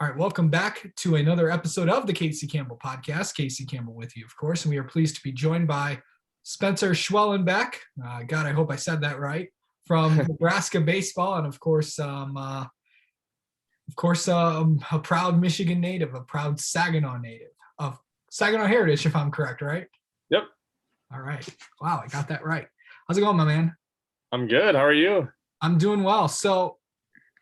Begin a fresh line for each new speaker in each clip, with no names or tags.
All right, welcome back to another episode of the Casey Campbell podcast. Casey Campbell with you, of course, and we are pleased to be joined by Spencer Schwellenbach. God, I hope I said that right. From Nebraska baseball, and of course, a proud Michigan native, a proud Saginaw native of Saginaw heritage, if I'm correct, right?
Yep.
All right. Wow, I got that right. How's it going, my man?
I'm good. How are you?
I'm doing well. So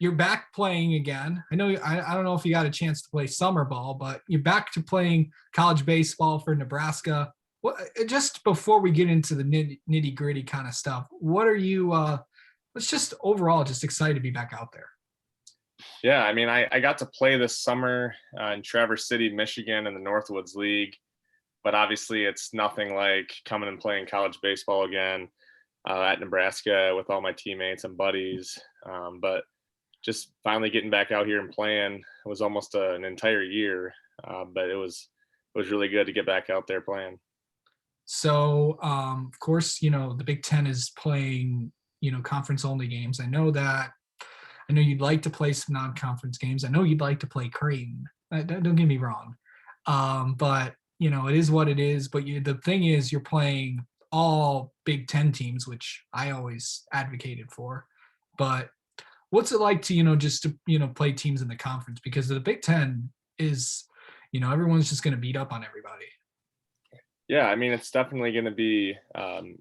you're back playing again. I know I don't know if you got a chance to play summer ball, but you're back to playing college baseball for Nebraska. What, just before we get into the nitty gritty kind of stuff, what are you? Let's just overall just excited to be back out there.
Yeah, I mean, I got to play this summer in Traverse City, Michigan, in the Northwoods League, but obviously it's nothing like coming and playing college baseball again at Nebraska with all my teammates and buddies. But just finally getting back out here and playing was almost an entire year, but it was really good to get back out there playing.
So, of course, the Big Ten is playing, conference only games. I know you'd like to play some non-conference games. I know you'd like to play Creighton. Don't get me wrong. But, it is what it is. But the thing is, you're playing all Big Ten teams, which I always advocated for. But what's it like to, just to, play teams in the conference? Because the Big Ten is, everyone's just going to beat up on everybody.
Yeah, I mean, it's definitely going to be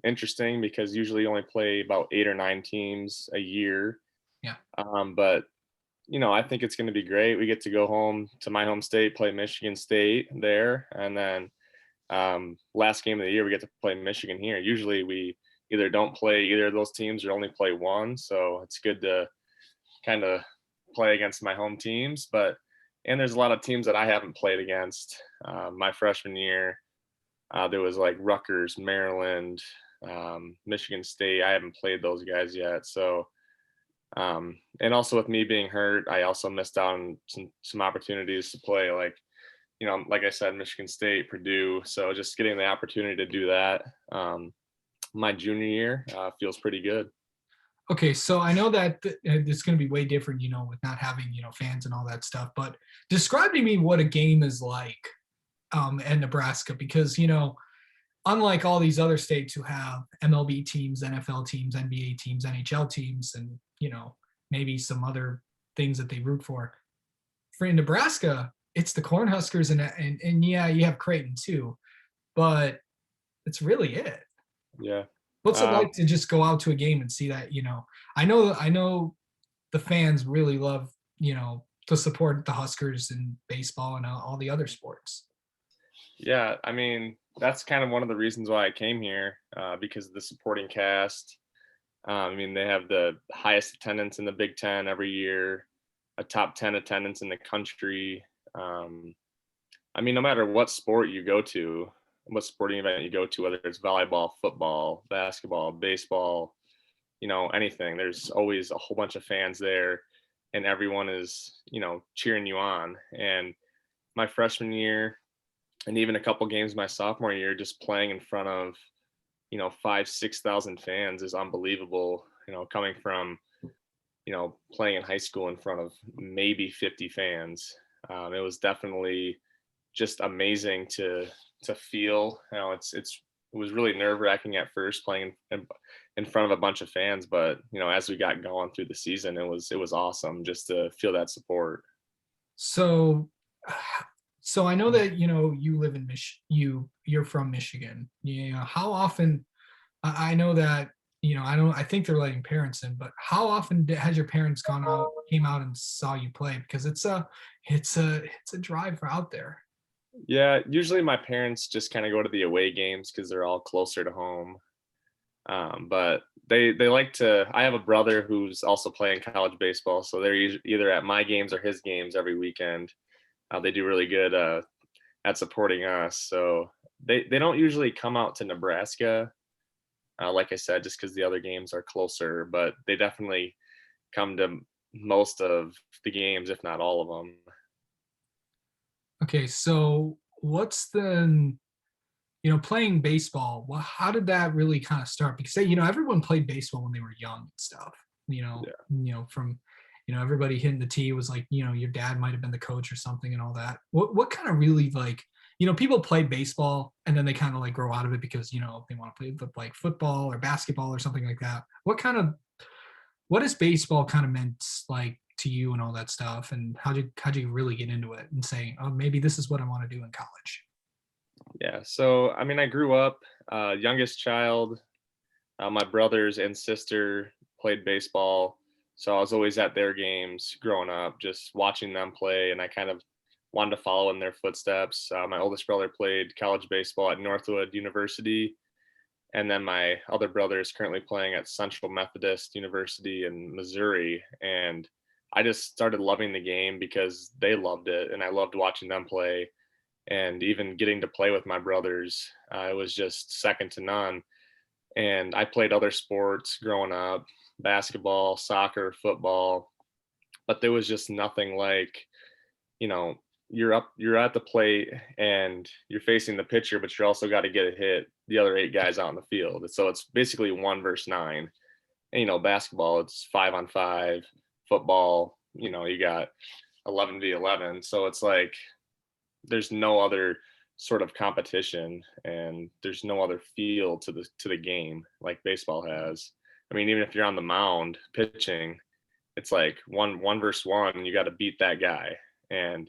interesting because usually you only play about 8 or 9 teams a year.
Yeah.
But, I think it's going to be great. We get to go home to my home state, play Michigan State there. And then last game of the year, we get to play Michigan here. Usually we either don't play either of those teams or only play one. So it's good to kind of play against my home teams. And there's a lot of teams that I haven't played against. My freshman year, there was like Rutgers, Maryland, Michigan State. I haven't played those guys yet. So, and also with me being hurt, I also missed out on some opportunities to play, like I said, Michigan State, Purdue. So just getting the opportunity to do that my junior year feels pretty good.
Okay, so I know that it's going to be way different, with not having, fans and all that stuff. But describe to me what a game is like at Nebraska, because, unlike all these other states who have MLB teams, NFL teams, NBA teams, NHL teams, and, maybe some other things that they root for Nebraska, it's the Cornhuskers and yeah, you have Creighton too, but it's really it.
Yeah.
What's it like to just go out to a game and see that, I know the fans really love, to support the Huskers in baseball and all the other sports.
Yeah, I mean, that's kind of one of the reasons why I came here, because of the supporting cast. I mean, they have the highest attendance in the Big Ten every year, a top 10 attendance in the country. I mean, no matter what sport you go to, what sporting event you go to, whether it's volleyball, football, basketball, baseball, anything, there's always a whole bunch of fans there and everyone is, cheering you on. And my freshman year and even a couple games my sophomore year, just playing in front of, 5,000-6,000 fans is unbelievable, coming from, playing in high school in front of maybe 50 fans. It was definitely just amazing to feel. It was really nerve-wracking at first playing in front of a bunch of fans, but as we got going through the season, it was awesome just to feel that support.
So I know that you live in you're from Michigan. How often? I know that I think they're letting parents in, but how often has your parents came out and saw you play? Because it's a drive for out there.
Yeah, usually my parents just kind of go to the away games because they're all closer to home. But they like to. I have a brother who's also playing college baseball, so they're either at my games or his games every weekend. They do really good at supporting us. So they don't usually come out to Nebraska, like I said, just because the other games are closer. But they definitely come to most of the games, if not all of them.
Okay, so what's the playing baseball? Well, how did that really kind of start? Because everyone played baseball when they were young and stuff.
Yeah.
From everybody hitting the tee was like, your dad might have been the coach or something and all that. What kind of really like, people play baseball and then they kind of like grow out of it because, they want to play like football or basketball or something like that. What has baseball kind of meant like to you and all that stuff? And how'd you really get into it and say, oh, maybe this is what I want to do in college?
Yeah. So, I mean, I grew up youngest child. My brothers and sister played baseball, so I was always at their games growing up, just watching them play, and I kind of wanted to follow in their footsteps. My oldest brother played college baseball at Northwood University, and then my other brother is currently playing at Central Methodist University in Missouri. And I just started loving the game because they loved it, and I loved watching them play. And even getting to play with my brothers, it was just second to none. And I played other sports growing up, basketball, soccer, football, but there was just nothing like, you know, you're at the plate and you're facing the pitcher, but you also got to get a hit the other eight guys out in the field. So it's basically 1 versus 9. And basketball, it's 5-on-5. Football, you got 11v11. So it's like there's no other sort of competition, and there's no other feel to the game like baseball has. I mean, even if you're on the mound pitching, it's like one versus one, you got to beat that guy. And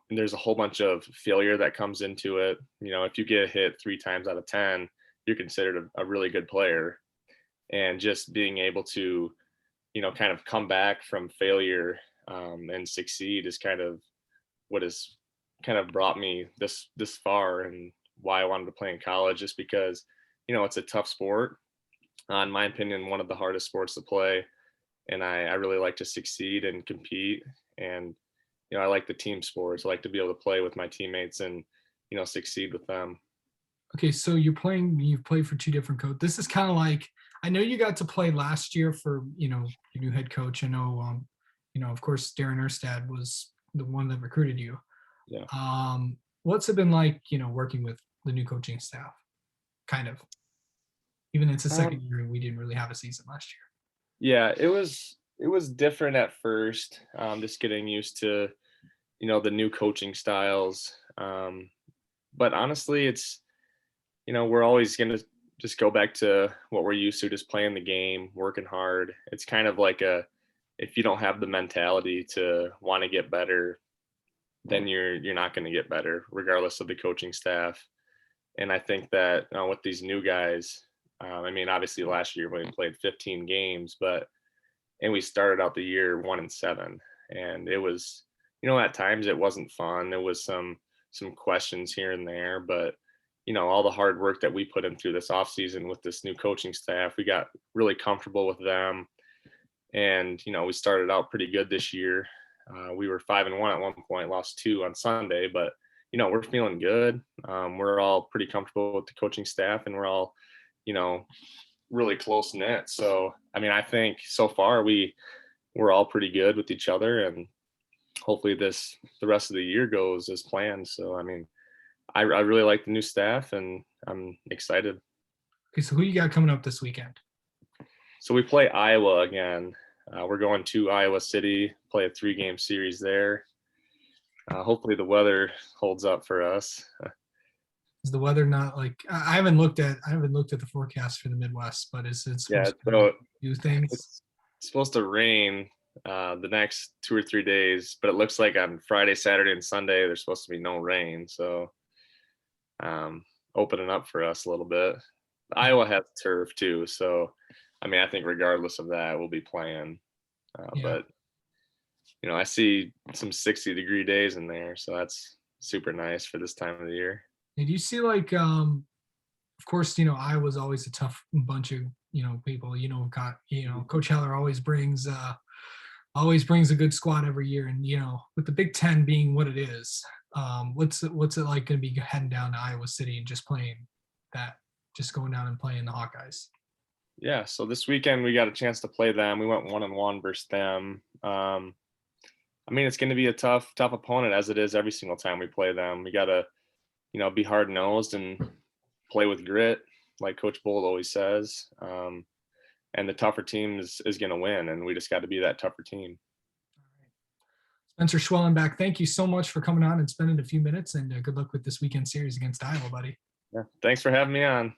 there's a whole bunch of failure that comes into it. If you get hit 3 times out of 10, you're considered a really good player. And just being able to kind of come back from failure, and succeed is kind of what has kind of brought me this far, and why I wanted to play in college, just because it's a tough sport, in my opinion, one of the hardest sports to play. And I really like to succeed and compete. And I like the team sports. I like to be able to play with my teammates and succeed with them.
Okay, so you've played for two different coaches. This is kind of like, I know you got to play last year for, your new head coach. I know, of course, Darren Erstad was the one that recruited you.
Yeah.
What's it been like, working with the new coaching staff? Kind of, even it's the second year and we didn't really have a season last
Yeah, it was different at first. Just getting used to, the new coaching styles. But honestly, it's, we're always gonna just go back to what we're used to, just playing the game, working hard. It's kind of like if you don't have the mentality to want to get better, then you're not going to get better, regardless of the coaching staff. And I think that with these new guys, I mean, obviously last year we played 15 games, and we started out the year 1-7, and it was, at times it wasn't fun. There was some questions here and there, but all the hard work that we put in through this off season with this new coaching staff, we got really comfortable with them. And we started out pretty good this year. We were 5-1 at one point, lost 2 on Sunday, but we're feeling good. We're all pretty comfortable with the coaching staff, and we're all really close knit. So I mean, I think so far we're all pretty good with each other, and hopefully the rest of the year goes as planned. So I mean, I really like the new staff, and I'm excited.
Okay, so who you got coming up this weekend?
So we play Iowa again. We're going to Iowa City, play a 3-game series there. Hopefully the weather holds up for us.
Is the weather not like, I haven't looked at the forecast for the Midwest, but is it
Yeah,
supposed
so
to do things?
it's supposed to rain the next 2 or 3 days, but it looks like on Friday, Saturday, and Sunday there's supposed to be no rain. So opening up for us a little bit. Iowa has turf too, so I mean, I think regardless of that, we'll be playing.
Yeah.
But I see some 60-degree days in there, so that's super nice for this time of the year.
Did you see like, of course, Iowa's always a tough bunch of people. Coach Heller always brings a good squad every year, and with the Big Ten being what it is, what's it like going to be heading down to Iowa City and just going down and playing the Hawkeyes?
Yeah, so this weekend we got a chance to play them. We went 1-1 versus them. I mean, it's going to be a tough opponent, as it is every single time we play them. We got to, be hard nosed and play with grit, like Coach Bold always says. And and the tougher team is going to win, and we just got to be that tougher team.
Spencer Schwellenbach, thank you so much for coming on and spending a few minutes, and good luck with this weekend series against Iowa, buddy.
Yeah. Thanks for having me on.